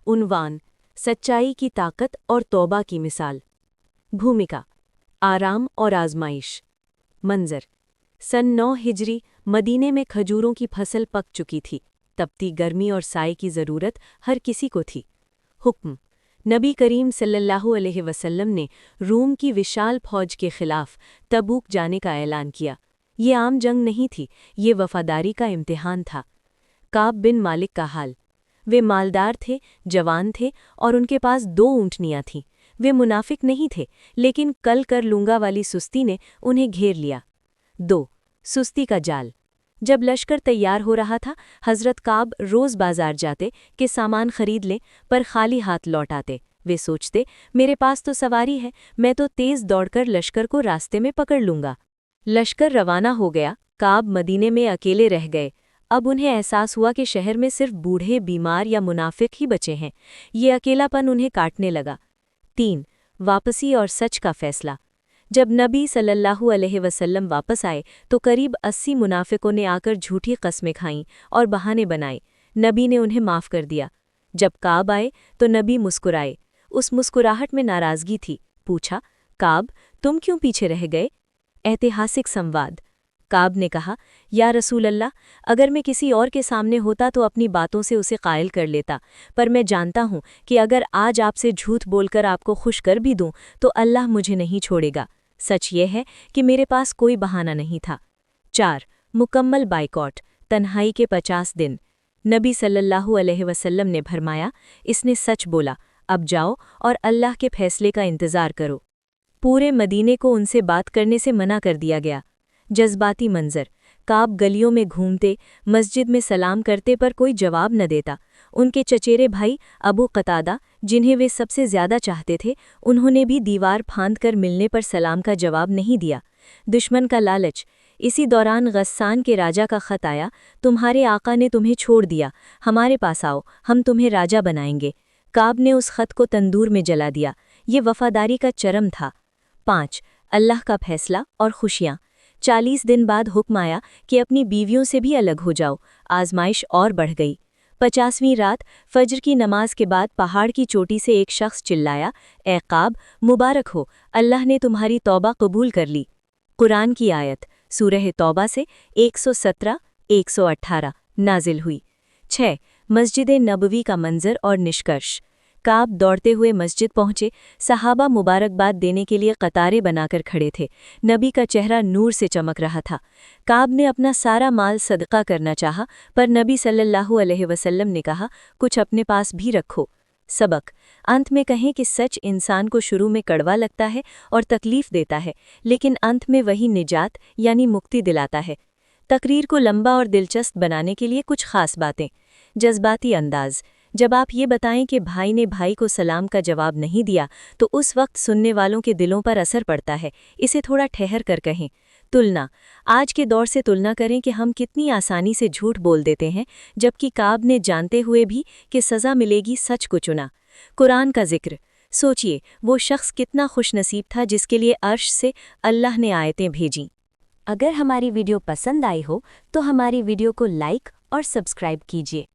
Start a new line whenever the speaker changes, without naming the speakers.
उन्वान, सच्चाई की ताकत और तौबा की मिसाल। भूमिका, आराम और आजमाइश। मंजर, सन 9 हिजरी मदीने में खजूरों की फसल पक चुकी थी। तपती गर्मी और साए की ज़रूरत हर किसी को थी। हुक्म, नबी करीम सल्लल्लाहु अलैहि वसल्लम ने रूम की विशाल फौज के खिलाफ तबूक जाने का ऐलान किया। ये आम जंग नहीं थी, ये वफादारी का इम्तिहान था। काब बिन मालिक का हाल। वे मालदार थे, जवान थे और उनके पास 2 ऊँटनियाँ थीं। वे मुनाफिक नहीं थे, लेकिन कल कर लूंगा वाली सुस्ती ने उन्हें घेर लिया। 2. सुस्ती का जाल। जब लश्कर तैयार हो रहा था, हज़रत काब रोज़ बाजार जाते कि सामान खरीद लें, पर खाली हाथ लौट आते। वे सोचते, मेरे पास तो सवारी है, मैं तो तेज़ दौड़कर लश्कर को रास्ते में पकड़ लूँगा। लश्कर रवाना हो गया, काब मदीने में अकेले रह गए। अब उन्हें एहसास हुआ कि शहर में सिर्फ बूढ़े, बीमार या मुनाफिक ही बचे हैं। ये अकेलापन उन्हें काटने लगा। 3. वापसी और सच का फैसला। जब नबी सल्लल्लाहु अलैहि वसल्लम वापस आए तो करीब 80 मुनाफिकों ने आकर झूठी कस्में खाईं और बहाने बनाए। नबी ने उन्हें माफ़ कर दिया। जब काब आए तो नबी मुस्कुराए। उस मुस्कुराहट में नाराज़गी थी। पूछा, काब, तुम क्यों पीछे रह गए? ऐतिहासिक संवाद। काब ने कहा, या रसूल अल्लाह, अगर मैं किसी और के सामने होता तो अपनी बातों से उसे कायल कर लेता, पर मैं जानता हूँ कि अगर आज आपसे झूठ बोलकर आपको खुश कर भी दूँ तो अल्लाह मुझे नहीं छोड़ेगा। सच ये है कि मेरे पास कोई बहाना नहीं था। 4. मुकम्मल बाइकॉट, तन्हाई के 50 दिन। नबी सल्लल्लाहु अलैहि वसल्लम ने फरमाया, इसने सच बोला, अब जाओ और अल्लाह के फैसले का इंतज़ार करो। पूरे मदीने को उनसे बात करने से मना कर दिया गया। जज्बाती मंजर। काब गलियों में घूमते, मस्जिद में सलाम करते पर कोई जवाब न देता। उनके चचेरे भाई अबू कतादा, जिन्हें वे सबसे ज़्यादा चाहते थे, उन्होंने भी दीवार फांद कर मिलने पर सलाम का जवाब नहीं दिया। दुश्मन का लालच। इसी दौरान गस्सान के राजा का खत आया, तुम्हारे आका ने तुम्हें छोड़ दिया, हमारे पास आओ, हम तुम्हें राजा बनाएंगे। काब ने उस खत को तंदूर में जला दिया। ये वफादारी का चरम था। 5. अल्लाह का फैसला और खुशियाँ। 40 दिन बाद हुक्म आया कि अपनी बीवियों से भी अलग हो जाओ। आजमाइश और बढ़ गई। 50वीं रात फज्र की नमाज के बाद पहाड़ की चोटी से एक शख्स चिल्लाया, ए काब, मुबारक हो, अल्लाह ने तुम्हारी तौबा कबूल कर ली। कुरान की आयत सूरह तौबा से 117-118 नाजिल हुई। 6. मस्जिद नबवी का मंजर और निष्कर्ष। काब दौड़ते हुए मस्जिद पहुंचे। सहाबा मुबारकबाद देने के लिए कतारें बनाकर खड़े थे। नबी का चेहरा नूर से चमक रहा था। काब ने अपना सारा माल सदका करना चाहा, पर नबी सल्लल्लाहु अलैहि वसल्लम ने कहा, कुछ अपने पास भी रखो। सबक, अंत में कहें कि सच इंसान को शुरू में कड़वा लगता है और तकलीफ देता है, लेकिन अंत में वही निजात यानी मुक्ति दिलाता है। तकरीर को लंबा और दिलचस्प बनाने के लिए कुछ खास बातें। जज्बाती अंदाज। जब आप ये बताएं कि भाई ने भाई को सलाम का जवाब नहीं दिया तो उस वक्त सुनने वालों के दिलों पर असर पड़ता है, इसे थोड़ा ठहर कर कहें। तुलना। आज के दौर से तुलना करें कि हम कितनी आसानी से झूठ बोल देते हैं, जबकि काब ने जानते हुए भी कि सज़ा मिलेगी सच को चुना। कुरान का जिक्र। सोचिए, वो शख्स कितना खुशनसीब था जिसके लिए अर्श से अल्लाह ने आयतें भेजीं। अगर हमारी वीडियो पसंद आई हो तो हमारी वीडियो को लाइक और सब्सक्राइब कीजिए।